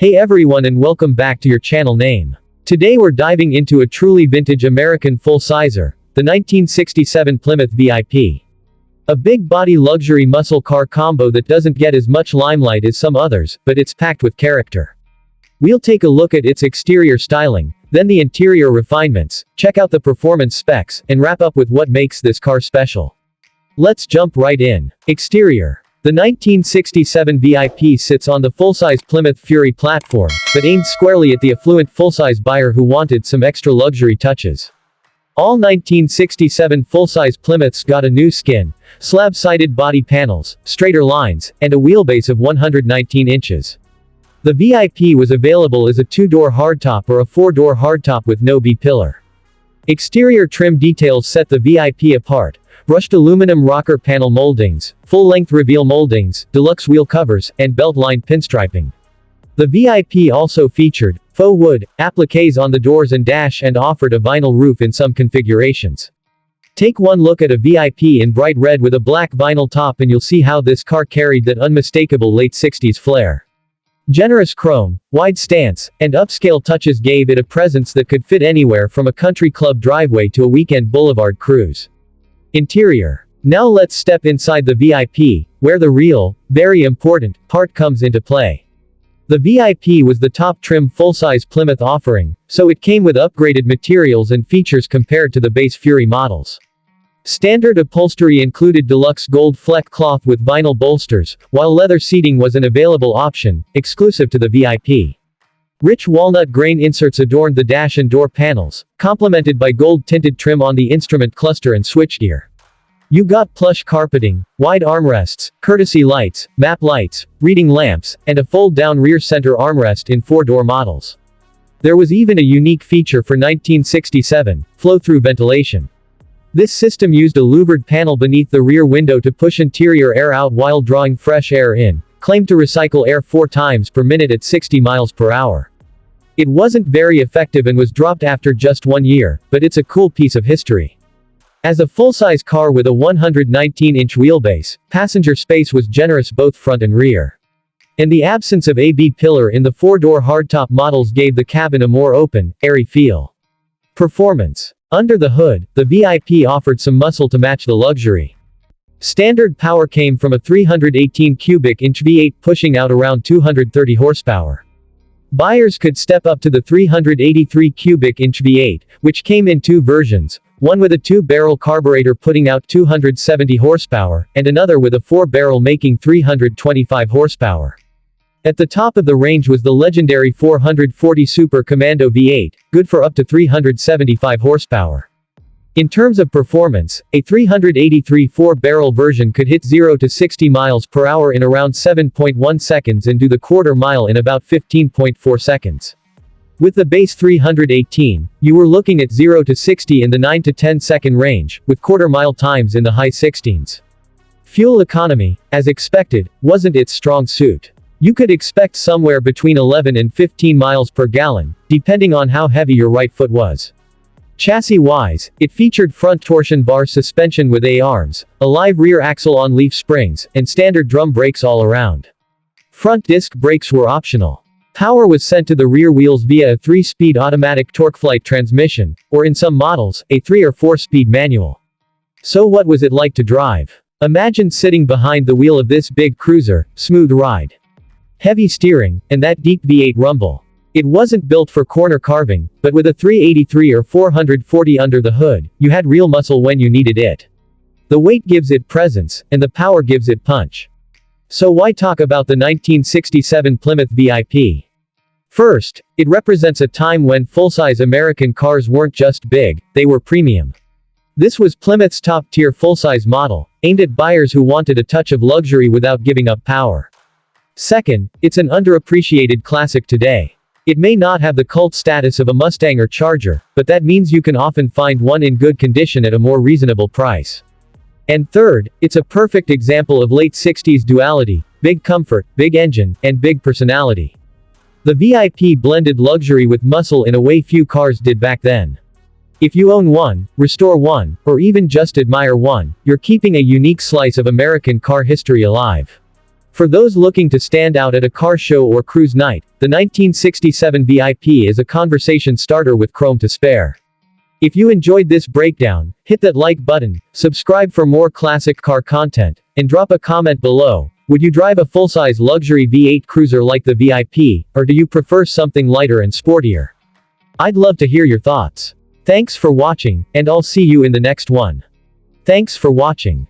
Hey everyone and welcome back to your channel name. Today we're diving into a truly vintage American full-sizer, the 1967 Plymouth VIP. A big body luxury muscle car combo that doesn't get as much limelight as some others, but it's packed with character. We'll take a look at its exterior styling, then the interior refinements, check out the performance specs, and wrap up with what makes this car special. Let's jump right in. Exterior. The 1967 VIP sits on the full-size Plymouth Fury platform, but aimed squarely at the affluent full-size buyer who wanted some extra luxury touches. All 1967 full-size Plymouths got a new skin, slab-sided body panels, straighter lines, and a wheelbase of 119 inches. The VIP was available as a 2-door hardtop or a 4-door hardtop with no B-pillar. Exterior trim details set the VIP apart. Brushed aluminum rocker panel moldings, full-length reveal moldings, deluxe wheel covers, and belt-lined pinstriping. The VIP also featured faux wood appliques on the doors and dash and offered a vinyl roof in some configurations. Take one look at a VIP in bright red with a black vinyl top and you'll see how this car carried that unmistakable late 60s flair. Generous chrome, wide stance, and upscale touches gave it a presence that could fit anywhere from a country club driveway to a weekend boulevard cruise. Interior. Now let's step inside the VIP, where the real, very important, part comes into play. The VIP was the top trim full-size Plymouth offering, so it came with upgraded materials and features compared to the base Fury models. Standard upholstery included deluxe gold fleck cloth with vinyl bolsters, while leather seating was an available option, exclusive to the VIP. Rich walnut grain inserts adorned the dash and door panels, complemented by gold-tinted trim on the instrument cluster and switchgear. You got plush carpeting, wide armrests, courtesy lights, map lights, reading lamps, and a fold-down rear center armrest in 4-door models. There was even a unique feature for 1967, flow-through ventilation. This system used a louvered panel beneath the rear window to push interior air out while drawing fresh air in, claimed to recycle air 4 times per minute at 60 miles per hour. It wasn't very effective and was dropped after just 1 year, but it's a cool piece of history. As a full-size car with a 119-inch wheelbase, passenger space was generous both front and rear. And the absence of a B-pillar in the 4-door hardtop models gave the cabin a more open, airy feel. Performance. Under the hood, the VIP offered some muscle to match the luxury. Standard power came from a 318 cubic inch V8 pushing out around 230 horsepower. Buyers could step up to the 383 cubic inch V8, which came in 2 versions, one with a 2-barrel carburetor putting out 270 horsepower, and another with a 4-barrel making 325 horsepower. At the top of the range was the legendary 440 Super Commando V8, good for up to 375 horsepower. In terms of performance, a 383 4-barrel version could hit 0 to 60 miles per hour in around 7.1 seconds and do the quarter mile in about 15.4 seconds. With the base 318, you were looking at 0 to 60 in the 9 to 10 second range, with quarter mile times in the high 16s. Fuel economy, as expected, wasn't its strong suit. You could expect somewhere between 11 and 15 miles per gallon, depending on how heavy your right foot was. Chassis-wise, it featured front torsion bar suspension with A-arms, a live rear axle on leaf springs, and standard drum brakes all around. Front disc brakes were optional. Power was sent to the rear wheels via a 3-speed automatic TorqueFlite transmission, or in some models, a 3 or 4-speed manual. So what was it like to drive? Imagine sitting behind the wheel of this big cruiser, smooth ride. Heavy steering, and that deep V8 rumble. It wasn't built for corner carving, but with a 383 or 440 under the hood, you had real muscle when you needed it. The weight gives it presence, and the power gives it punch. So why talk about the 1967 Plymouth VIP? First, it represents a time when full-size American cars weren't just big, they were premium. This was Plymouth's top-tier full-size model, aimed at buyers who wanted a touch of luxury without giving up power. Second, it's an underappreciated classic today. It may not have the cult status of a Mustang or Charger, but that means you can often find one in good condition at a more reasonable price. And third, it's a perfect example of late 60s duality, big comfort, big engine, and big personality. The VIP blended luxury with muscle in a way few cars did back then. If you own one, restore one, or even just admire one, you're keeping a unique slice of American car history alive. For those looking to stand out at a car show or cruise night, the 1967 VIP is a conversation starter with chrome to spare. If you enjoyed this breakdown, hit that like button, subscribe for more classic car content, and drop a comment below. Would you drive a full-size luxury V8 cruiser like the VIP, or do you prefer something lighter and sportier? I'd love to hear your thoughts. Thanks for watching, and I'll see you in the next one. Thanks for watching.